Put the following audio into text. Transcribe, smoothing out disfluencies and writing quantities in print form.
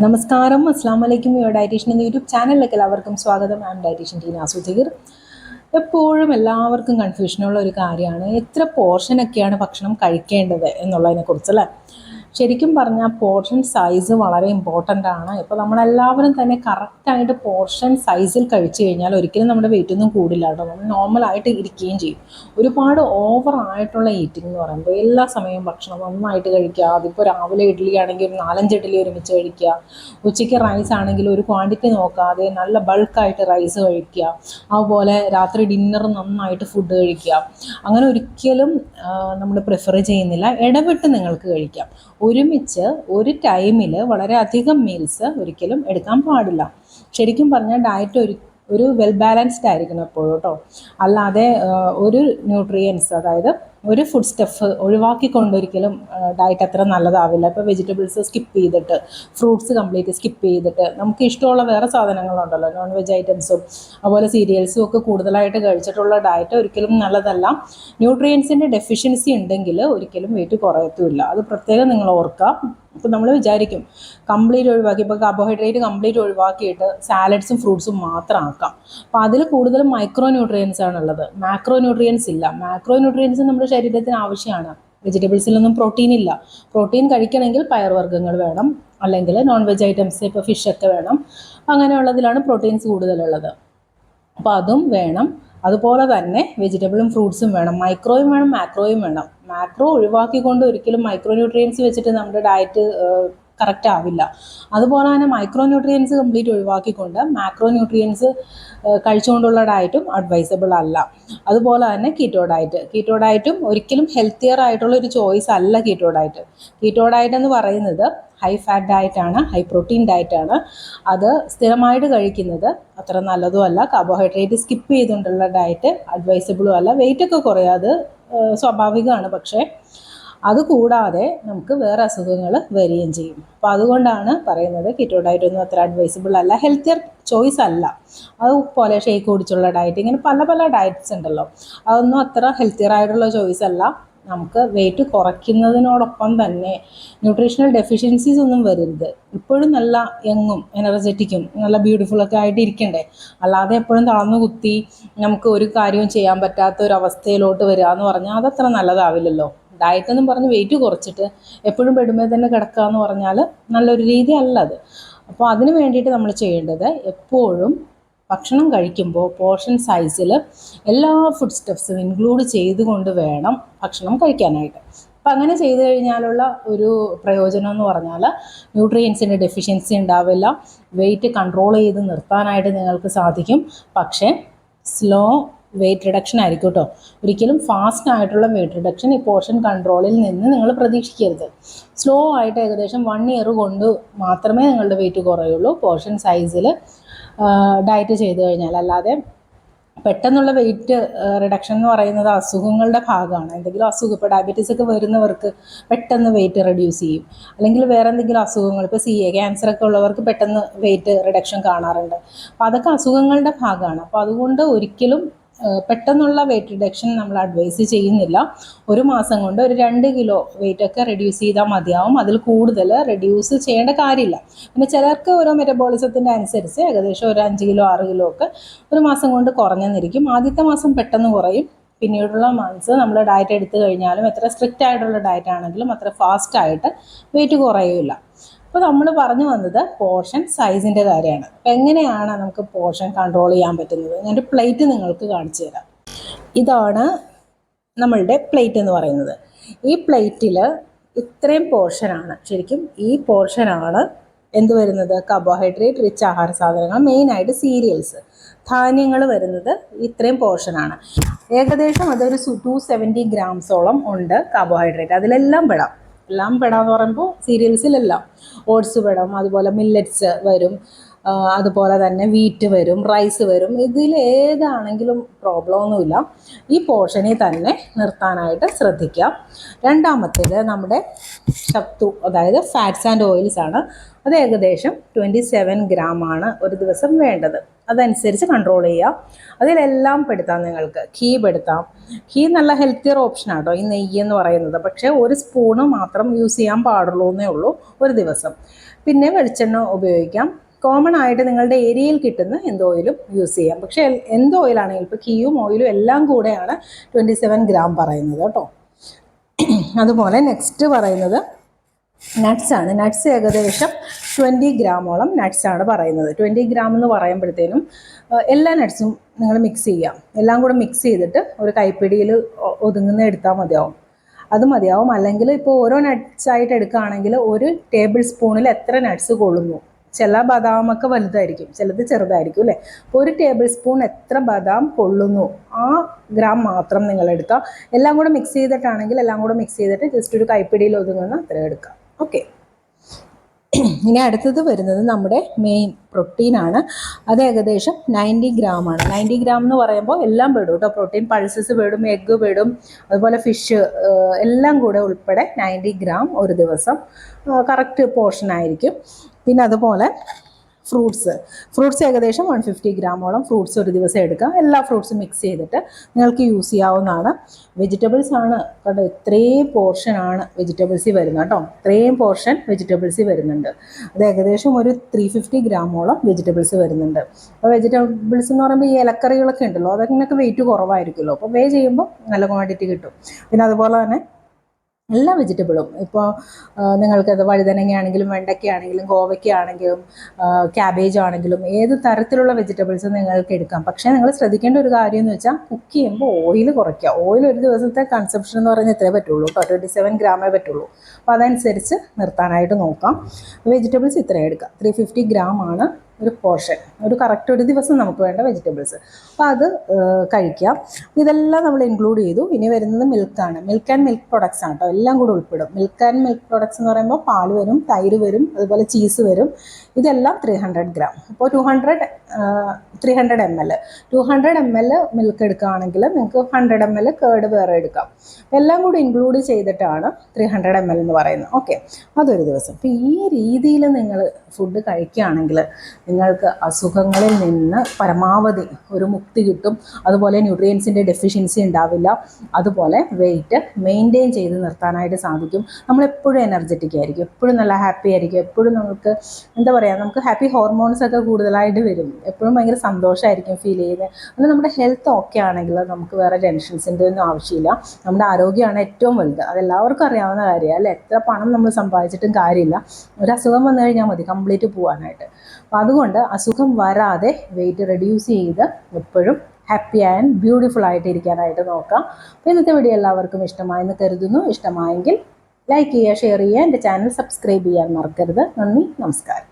നമസ്കാരം, അസ്സാം വലൈക്കും. യുവർ ഡയറ്റീഷ്യൻ എന്ന യൂട്യൂബ് ചാനലിലേക്ക് എല്ലാവർക്കും സ്വാഗതം. I am dietitian Teena Sudheer. എപ്പോഴും എല്ലാവർക്കും കൺഫ്യൂഷനുള്ള ഒരു കാര്യമാണ് എത്ര പോർഷനൊക്കെയാണ് ഭക്ഷണം കഴിക്കേണ്ടത് എന്നുള്ളതിനെ കുറിച്ചല്ലേ. ശരിക്കും പറഞ്ഞാൽ പോർഷൻ സൈസ് വളരെ ഇമ്പോർട്ടൻ്റ് ആണ്. ഇപ്പോൾ നമ്മളെല്ലാവരും തന്നെ കറക്റ്റായിട്ട് പോർഷൻ സൈസിൽ കഴിച്ചു കഴിഞ്ഞാൽ ഒരിക്കലും നമ്മുടെ വെയിറ്റ് ഒന്നും കൂടില്ല കേട്ടോ. നമ്മൾ നോർമലായിട്ട് ഇരിക്കുകയും ചെയ്യും. ഒരുപാട് ഓവറായിട്ടുള്ള ഈറ്റിംഗ് എന്ന് പറയുമ്പോൾ എല്ലാ സമയവും ഭക്ഷണം നന്നായിട്ട് കഴിക്കുക. അതിപ്പോൾ രാവിലെ ഇഡ്ഡലി ആണെങ്കിൽ ഒരു 4-5 ഇഡ്ഡലി ഒരുമിച്ച് കഴിക്കുക. ഉച്ചയ്ക്ക് റൈസ് ആണെങ്കിൽ ഒരു ക്വാണ്ടിറ്റി നോക്കാതെ നല്ല ബൾക്കായിട്ട് റൈസ് കഴിക്കുക. അതുപോലെ രാത്രി ഡിന്നർ നന്നായിട്ട് ഫുഡ് കഴിക്കുക. അങ്ങനെ ഒരിക്കലും നമ്മൾ പ്രിഫർ ചെയ്യുന്നില്ല. ഇടവിട്ട് നിങ്ങൾക്ക് കഴിക്കാം. ഒരുമിച്ച് ഒരു ടൈമിൽ വളരെ അധികം മീൽസ് ഒരിക്കലും എടുക്കാൻ പാടില്ല. ശരിക്കും പറഞ്ഞാൽ ഡയറ്റ് ഒരു വെൽ ബാലൻസ്ഡ് ആയിരിക്കണം എപ്പോഴും കേട്ടോ. അല്ലാതെ ഒരു ന്യൂട്രിയൻസ്, അതായത് ഒരു ഫുഡ് സ്റ്റഫ് ഒഴിവാക്കിക്കൊണ്ടൊരിക്കലും ഡയറ്റ് അത്ര നല്ലതാവില്ല. ഇപ്പോൾ വെജിറ്റബിൾസ് സ്കിപ്പ് ചെയ്തിട്ട്, ഫ്രൂട്ട്സ് കംപ്ലീറ്റ് സ്കിപ്പ് ചെയ്തിട്ട്, നമുക്ക് ഇഷ്ടമുള്ള വേറെ സാധനങ്ങളുണ്ടല്ലോ, നോൺ വെജ് ഐറ്റംസും അതുപോലെ സീരിയൽസും ഒക്കെ കൂടുതലായിട്ട് കഴിച്ചിട്ടുള്ള ഡയറ്റ് ഒരിക്കലും നല്ലതല്ല. ന്യൂട്രിയൻസിൻ്റെ ഡെഫിഷ്യൻസി ഉണ്ടെങ്കിൽ ഒരിക്കലും വെയിറ്റ് കുറയത്തുമില്ല. അത് പ്രത്യേകം നിങ്ങൾ ഓർക്കുക. ഇപ്പോൾ നമ്മൾ വിചാരിക്കും കംപ്ലീറ്റ് ഒഴിവാക്കി, ഇപ്പോൾ കാർബോഹൈഡ്രേറ്റ് കംപ്ലീറ്റ് ഒഴിവാക്കിയിട്ട് സാലഡ്സും ഫ്രൂട്ട്സും മാത്രം ആക്കാം. അപ്പോൾ അതിൽ കൂടുതലും മൈക്രോ ന്യൂട്രിയൻസ് ആണുള്ളത്, മാക്രോ ന്യൂട്രിയൻസ് ഇല്ല. മാക്രോ ന്യൂട്രിയൻസ് നമ്മുടെ ശരീരത്തിന് ആവശ്യമാണ്. വെജിറ്റബിൾസിലൊന്നും പ്രോട്ടീൻ ഇല്ല. പ്രോട്ടീൻ കഴിക്കണമെങ്കിൽ പയർവർഗ്ഗങ്ങൾ വേണം, അല്ലെങ്കിൽ നോൺ വെജ് ഐറ്റംസ് ഇപ്പോൾ ഫിഷൊക്കെ വേണം. അങ്ങനെയുള്ളതിലാണ് പ്രോട്ടീൻസ് കൂടുതലുള്ളത്. അപ്പോൾ അതും വേണം. അതുപോലെ തന്നെ വെജിറ്റബിളും ഫ്രൂട്ട്സും വേണം. മൈക്രോയും വേണം, മാക്രോയും വേണം. മാക്രോ ഒഴിവാക്കിക്കൊണ്ട് ഒരിക്കലും മൈക്രോ ന്യൂട്രിയൻസ് വെച്ചിട്ട് നമ്മുടെ ഡയറ്റ് കറക്റ്റ് ആവില്ല. അതുപോലെ തന്നെ മൈക്രോ ന്യൂട്രിയൻസ് കംപ്ലീറ്റ് ഒഴിവാക്കിക്കൊണ്ട് മാക്രോ ന്യൂട്രിയൻസ് കഴിച്ചുകൊണ്ടുള്ള ഡയറ്റും അഡ്വൈസബിൾ അല്ല. അതുപോലെ തന്നെ കീറ്റോ ഡയറ്റും ഒരിക്കലും ഹെൽത്തിയർ ആയിട്ടുള്ള ഒരു ചോയ്സ് അല്ല കീറ്റോ ഡയറ്റ്. കീറ്റോ ഡയറ്റ് എന്ന് പറയുന്നത് ഹൈ ഫാറ്റ് ഡയറ്റാണ്, ഹൈ പ്രോട്ടീൻ ഡയറ്റാണ്. അത് സ്ഥിരമായിട്ട് കഴിക്കുന്നത് അത്ര നല്ലതും അല്ല. കാർബോഹൈഡ്രേറ്റ് സ്കിപ്പ് ചെയ്തുകൊണ്ടുള്ള ഡയറ്റ് അഡ്വൈസബിളും അല്ല. വെയിറ്റൊക്കെ കുറയാതെ സ്വാഭാവികമാണ്, പക്ഷേ അതുകൂടാതെ നമുക്ക് വേറെ അസുഖങ്ങൾ വരികയും ചെയ്യും. അപ്പോൾ അതുകൊണ്ടാണ് പറയുന്നത് കീറ്റോ ഡയറ്റ് ഒന്നും അത്ര അഡ്വൈസബിൾ അല്ല, ഹെൽത്തിയർ ചോയ്സ് അല്ല. അതുപോലെ ഷേക്ക് കുടിച്ചുള്ള ഡയറ്റ്, ഇങ്ങനെ പല പല ഡയറ്റ്സ് ഉണ്ടല്ലോ, അതൊന്നും അത്ര ഹെൽത്തിയർ ആയിട്ടുള്ള ചോയ്സ് അല്ല. നമുക്ക് വെയിറ്റ് കുറയ്ക്കുന്നതിനോടൊപ്പം തന്നെ ന്യൂട്രീഷണൽ ഡെഫിഷ്യൻസീസ് ഒന്നും വരരുത്. ഇപ്പോഴും നല്ല യങ്ങും എനർജറ്റിക്കും നല്ല ബ്യൂട്ടിഫുള്ളൊക്കെ ആയിട്ട് ഇരിക്കണ്ടേ. അല്ലാതെ എപ്പോഴും തളർന്നു കുത്തി നമുക്ക് ഒരു കാര്യവും ചെയ്യാൻ പറ്റാത്ത ഒരു അവസ്ഥയിലോട്ട് വരിക എന്ന് പറഞ്ഞാൽ അതത്ര നല്ലതാവില്ലല്ലോ. ഡയറ്റ് എന്നും പറഞ്ഞ് വെയിറ്റ് കുറച്ചിട്ട് എപ്പോഴും ബെഡുമേ തന്നെ കിടക്കുക എന്ന് പറഞ്ഞാൽ നല്ലൊരു രീതി അല്ല അത്. അപ്പോൾ അതിന് വേണ്ടിയിട്ട് നമ്മൾ ചെയ്യേണ്ടത് എപ്പോഴും ഭക്ഷണം കഴിക്കുമ്പോൾ പോർഷൻ സൈസിൽ എല്ലാ ഫുഡ് സ്റ്റെപ്സും ഇൻക്ലൂഡ് ചെയ്തുകൊണ്ട് വേണം ഭക്ഷണം കഴിക്കാനായിട്ട്. അപ്പം അങ്ങനെ ചെയ്തു കഴിഞ്ഞാലുള്ള ഒരു പ്രയോജനം എന്ന് പറഞ്ഞാൽ ന്യൂട്രിയൻസിൻ്റെ ഡെഫിഷ്യൻസി ഉണ്ടാവില്ല. വെയിറ്റ് കൺട്രോൾ ചെയ്ത് നിർത്താനായിട്ട് നിങ്ങൾക്ക് സാധിക്കും. പക്ഷേ സ്ലോ വെയിറ്റ് റിഡക്ഷൻ ആയിരിക്കും കേട്ടോ. ഒരിക്കലും ഫാസ്റ്റ് ആയിട്ടുള്ള വെയിറ്റ് റിഡക്ഷൻ ഈ പോർഷൻ കൺട്രോളിൽ നിന്ന് നിങ്ങൾ പ്രതീക്ഷിക്കരുത്. സ്ലോ ആയിട്ട് ഏകദേശം 1 ഇയർ കൊണ്ട് മാത്രമേ നിങ്ങളുടെ വെയിറ്റ് കുറയുള്ളൂ പോർഷൻ സൈസിൽ ഡയറ്റ് ചെയ്ത് കഴിഞ്ഞാൽ. അല്ലാതെ പെട്ടെന്നുള്ള വെയിറ്റ് റിഡക്ഷൻ എന്ന് പറയുന്നത് അസുഖങ്ങളുടെ ഭാഗമാണ്. എന്തെങ്കിലും അസുഖം, ഇപ്പോൾ ഡയബറ്റീസ് ഒക്കെ വരുന്നവർക്ക് പെട്ടെന്ന് വെയിറ്റ് റെഡ്യൂസ് ചെയ്യും. അല്ലെങ്കിൽ വേറെ എന്തെങ്കിലും അസുഖങ്ങൾ, ഇപ്പോൾ ക്യാൻസറൊക്കെ ഉള്ളവർക്ക് പെട്ടെന്ന് വെയിറ്റ് റിഡക്ഷൻ കാണാറുണ്ട്. അപ്പോൾ അതൊക്കെ അസുഖങ്ങളുടെ ഭാഗമാണ്. അപ്പോൾ അതുകൊണ്ട് ഒരിക്കലും പെട്ടെന്നുള്ള വെയിറ്റ് റിഡക്ഷൻ നമ്മൾ അഡ്വൈസ് ചെയ്യുന്നില്ല. ഒരു മാസം കൊണ്ട് ഒരു 2 കിലോ വെയിറ്റൊക്കെ റെഡ്യൂസ് ചെയ്താൽ മതിയാവും. അതിൽ കൂടുതൽ റെഡ്യൂസ് ചെയ്യേണ്ട കാര്യമില്ല. പിന്നെ ചിലർക്ക് ഓരോ മെറ്റബോളിസത്തിൻ്റെ അനുസരിച്ച് ഏകദേശം ഒരു 5 കിലോ 6 കിലോ ഒക്കെ ഒരു മാസം കൊണ്ട് കുറഞ്ഞെന്നിരിക്കും. ആദ്യത്തെ മാസം പെട്ടെന്ന് കുറയും. പിന്നീടുള്ള മന്ത്സ് നമ്മൾ ഡയറ്റ് എടുത്തു കഴിഞ്ഞാലും എത്ര സ്ട്രിക്റ്റ് ആയിട്ടുള്ള ഡയറ്റ് ആണെങ്കിലും അത്ര ഫാസ്റ്റായിട്ട് വെയിറ്റ് കുറയില്ല. അപ്പോൾ നമ്മൾ പറഞ്ഞു വന്നത് പോർഷൻ സൈസിൻ്റെ കാര്യമാണ്. അപ്പോൾ എങ്ങനെയാണ് നമുക്ക് പോർഷൻ കൺട്രോൾ ചെയ്യാൻ പറ്റുന്നത്? ഞാനൊരു പ്ലേറ്റ് നിങ്ങൾക്ക് കാണിച്ചു തരാം. ഇതാണ് നമ്മളുടെ പ്ലേറ്റ് എന്ന് പറയുന്നത്. ഈ പ്ലേറ്റിൽ ഇത്രയും പോർഷനാണ്. ശരിക്കും ഈ പോർഷനാണ് എന്ത് വരുന്നത്? കാർബോഹൈഡ്രേറ്റ് റിച്ച് ആഹാര സാധനങ്ങൾ, മെയിനായിട്ട് സീരിയൽസ്, ധാന്യങ്ങൾ വരുന്നത് ഇത്രയും പോർഷനാണ്. ഏകദേശം അതൊരു 270 ഗ്രാംസോളം ഉണ്ട് കാർബോഹൈഡ്രേറ്റ്. അതിലെല്ലാം പെടാം. എല്ലാം പെടാന്ന് പറയുമ്പോൾ സീരിയൽസിലെല്ലാം ഓട്സ് പെടും, അതുപോലെ മില്ലറ്റ്സ് വരും, അതുപോലെ തന്നെ വീറ്റ് വരും, റൈസ് വരും. ഇതിലേതാണെങ്കിലും പ്രോബ്ലമൊന്നുമില്ല. ഈ പോർഷനെ തന്നെ നിർത്താനായിട്ട് ശ്രദ്ധിക്കുക. രണ്ടാമത്തേത് നമ്മുടെ സത്തു, അതായത് ഫാറ്റ്സ് ആൻഡ് ഓയിൽസ് ആണ്. അത് ഏകദേശം 27 ഗ്രാമാണ് ഒരു ദിവസം വേണ്ടത്. അതനുസരിച്ച് കൺട്രോൾ ചെയ്യുക. അതിലെല്ലാം പെടുത്താം. നിങ്ങൾക്ക് ഘീ പെടുത്താം. ഘീ നല്ല ഹെൽത്തിയർ ഓപ്ഷനാണ് കേട്ടോ, ഈ നെയ്യ് എന്ന് പറയുന്നത്. പക്ഷേ ഒരു സ്പൂണ് മാത്രം യൂസ് ചെയ്യാൻ പാടുള്ളൂ എന്നേ ഉള്ളൂ ഒരു ദിവസം. പിന്നെ വെളിച്ചെണ്ണ ഉപയോഗിക്കാം. കോമൺ ആയിട്ട് നിങ്ങളുടെ ഏരിയയിൽ കിട്ടുന്ന എന്ത് ഓയിലും യൂസ് ചെയ്യാം. പക്ഷേ എന്ത് ഓയിലാണെങ്കിലും ഇപ്പോൾ ഗീയും ഓയിലും എല്ലാം കൂടെയാണ് 27 ഗ്രാം പറയുന്നത് കേട്ടോ. അതുപോലെ നെക്സ്റ്റ് പറയുന്നത് നട്ട്സാണ്. നട്ട്സ് ഏകദേശം 20 ഗ്രാമോളം നട്ട്സാണ് പറയുന്നത്. 20 ഗ്രാം എന്ന് പറയുമ്പോഴത്തേനും എല്ലാ നട്ട്സും നിങ്ങൾ മിക്സ് ചെയ്യാം. എല്ലാം കൂടെ മിക്സ് ചെയ്തിട്ട് ഒരു കൈപ്പിടിയിൽ ഒതുങ്ങുന്ന എടുത്താൽ മതിയാവും. അത് മതിയാവും. അല്ലെങ്കിൽ ഇപ്പോൾ ഓരോ നട്ട്സായിട്ട് എടുക്കുകയാണെങ്കിൽ ഒരു ടേബിൾ സ്പൂണിൽ എത്ര നട്ട്സ് കൊള്ളുന്നു. ചില ബദാമൊക്കെ വലുതായിരിക്കും, ചിലത് ചെറുതായിരിക്കും അല്ലേ. അപ്പോൾ ഒരു ടേബിൾ സ്പൂൺ എത്ര ബദാം കൊള്ളുന്നു ആ ഗ്രാം മാത്രം നിങ്ങൾ എടുക്കുക. എല്ലാം കൂടെ മിക്സ് ചെയ്തിട്ടാണെങ്കിൽ എല്ലാം കൂടെ മിക്സ് ചെയ്തിട്ട് ജസ്റ്റ് ഒരു കൈപ്പിടിയിൽ ഒതുങ്ങുന്ന അത്ര എടുക്കുക. ഓക്കെ. ഇനി അടുത്തത് വരുന്നത് നമ്മുടെ മെയിൻ പ്രോട്ടീനാണ്. അത് ഏകദേശം 90 ഗ്രാമാണ്. 90 ഗ്രാം എന്ന് പറയുമ്പോൾ എല്ലാം പെടും കേട്ടോ. പ്രോട്ടീൻ പൾസസ് പെടും, എഗ്ഗ് പെടും, അതുപോലെ ഫിഷ് എല്ലാം കൂടെ ഉൾപ്പെടെ 90 ഗ്രാം ഒരു ദിവസം കറക്റ്റ് പോർഷൻ ആയിരിക്കും. പിന്നെ അതുപോലെ ഫ്രൂട്ട്സ് ഏകദേശം 150 ഗ്രാമോളം ഫ്രൂട്ട്സ് ഒരു ദിവസം എടുക്കുക. എല്ലാ ഫ്രൂട്ട്സും മിക്സ് ചെയ്തിട്ട് നിങ്ങൾക്ക് യൂസ് ചെയ്യാവുന്നതാണ്. വെജിറ്റബിൾസ് ആണ് കേട്ടോ, ഇത്രയും പോർഷനാണ് വെജിറ്റബിൾസിൽ വരുന്നത് കേട്ടോ. ഇത്രയും പോർഷൻ വെജിറ്റബിൾസിൽ വരുന്നുണ്ട്. അത് ഏകദേശം ഒരു 350 ഗ്രാമോളം വെജിറ്റബിൾസ് വരുന്നുണ്ട്. അപ്പോൾ വെജിറ്റബിൾസ് എന്ന് പറയുമ്പോൾ ഈ ഇലക്കറികളൊക്കെ ഉണ്ടല്ലോ, അതൊക്കെ വെയിറ്റ് കുറവായിരിക്കുമല്ലോ. അപ്പോൾ വേ ചെയ്യുമ്പോൾ നല്ല ക്വാണ്ടിറ്റി കിട്ടും. പിന്നെ അതുപോലെ തന്നെ എല്ലാ വെജിറ്റബിളും ഇപ്പോൾ നിങ്ങൾക്കത് വഴുതനങ്ങ ആണെങ്കിലും വെണ്ടയ്ക്ക ആണെങ്കിലും ഗോവയ്ക്ക ആണെങ്കിലും ക്യാബേജ് ആണെങ്കിലും ഏത് തരത്തിലുള്ള വെജിറ്റബിൾസ് നിങ്ങൾക്ക് എടുക്കാം. പക്ഷേ നിങ്ങൾ ശ്രദ്ധിക്കേണ്ട ഒരു കാര്യം എന്ന് വെച്ചാൽ കുക്ക് ചെയ്യുമ്പോൾ ഓയിൽ കുറയ്ക്കുക. ഓയിൽ ഒരു ദിവസത്തെ കൺസപ്ഷൻ എന്ന് പറയുന്നത് ഇത്രേ പറ്റുള്ളൂ കേട്ടോ, 27 ഗ്രാമേ പറ്റുള്ളൂ. അപ്പോൾ അതനുസരിച്ച് നിർത്താനായിട്ട് നോക്കാം. വെജിറ്റബിൾസ് ഇത്രയും എടുക്കാം. 350 ഗ്രാമാണ് ഒരു പോർഷൻ, ഒരു കറക്റ്റ് ഒരു ദിവസം നമുക്ക് വേണ്ട വെജിറ്റബിൾസ്. അപ്പോൾ അത് കഴിക്കാം. ഇതെല്ലാം നമ്മൾ ഇൻക്ലൂഡ് ചെയ്തു. ഇനി വരുന്നത് മിൽക്കാണ്. മിൽക്ക് ആൻഡ് മിൽക്ക് പ്രൊഡക്ട്സ് ആണ് കേട്ടോ, എല്ലാം കൂടെ ഉൾപ്പെടും. മിൽക്ക് ആൻഡ് മിൽക്ക് പ്രൊഡക്ട്സ് എന്ന് പറയുമ്പോൾ പാൽ വരും, തൈര് വരും, അതുപോലെ ചീസ് വരും. ഇതെല്ലാം 300 ഗ്രാം. അപ്പോൾ 300 ml 200 ml മിൽക്ക് എടുക്കുകയാണെങ്കിൽ നിങ്ങൾക്ക് 100 ml കേർഡ് വേറെ എടുക്കാം. എല്ലാം കൂടി ഇൻക്ലൂഡ് ചെയ്തിട്ടാണ് 300 ml എന്ന് പറയുന്നത്. ഓക്കെ, അതൊരു ദിവസം. അപ്പോൾ ഈ രീതിയിൽ നിങ്ങൾ ഫുഡ് കഴിക്കുകയാണെങ്കിൽ നിങ്ങൾക്ക് അസുഖങ്ങളിൽ നിന്ന് പരമാവധി ഒരു മുക്തി കിട്ടും. അതുപോലെ ന്യൂട്രിയൻസിൻ്റെ ഡെഫിഷ്യൻസി ഉണ്ടാവില്ല. അതുപോലെ വെയിറ്റ് മെയിൻറ്റെയിൻ ചെയ്ത് നിർത്താനായിട്ട് സാധിക്കും. നമ്മളെപ്പോഴും എനർജറ്റിക് ആയിരിക്കും, എപ്പോഴും നല്ല ഹാപ്പി ആയിരിക്കും. എപ്പോഴും നമുക്ക് എന്താ പറയുക, നമുക്ക് ഹാപ്പി ഹോർമോൺസ് ഒക്കെ കൂടുതലായിട്ട് വരും. എപ്പോഴും ഭയങ്കര സന്തോഷമായിരിക്കും ഫീൽ ചെയ്യുന്നത്. അത് നമ്മുടെ ഹെൽത്ത് ഓക്കെ ആണെങ്കിൽ നമുക്ക് വേറെ ടെൻഷൻസിൻ്റെ ഒന്നും ആവശ്യമില്ല. നമ്മുടെ ആരോഗ്യമാണ് ഏറ്റവും വലുത്. അതെല്ലാവർക്കും അറിയാവുന്ന കാര്യമാണ് അല്ലേ. എത്ര പണം നമ്മൾ സമ്പാദിച്ചിട്ടും കാര്യമില്ല, ഒരു അസുഖം വന്നു കഴിഞ്ഞാൽ മതി കംപ്ലീറ്റ് പോകാനായിട്ട്. അപ്പോൾ അതുകൊണ്ട് അസുഖം വരാതെ വെയിറ്റ് റെഡ്യൂസ് ചെയ്ത് എപ്പോഴും ഹാപ്പി ആൻഡ് ബ്യൂട്ടിഫുൾ ആയിട്ട് ഇരിക്കാനായിട്ട് നോക്കാം. അപ്പോൾ ഇന്നത്തെ വീഡിയോ എല്ലാവർക്കും ഇഷ്ടമായെന്ന് കരുതുന്നു. ഇഷ്ടമായെങ്കിൽ ലൈക്ക് ചെയ്യുക, ഷെയർ ചെയ്യുക, എൻ്റെ ചാനൽ സബ്സ്ക്രൈബ് ചെയ്യാൻ മറക്കരുത്. നന്ദി, നമസ്കാരം.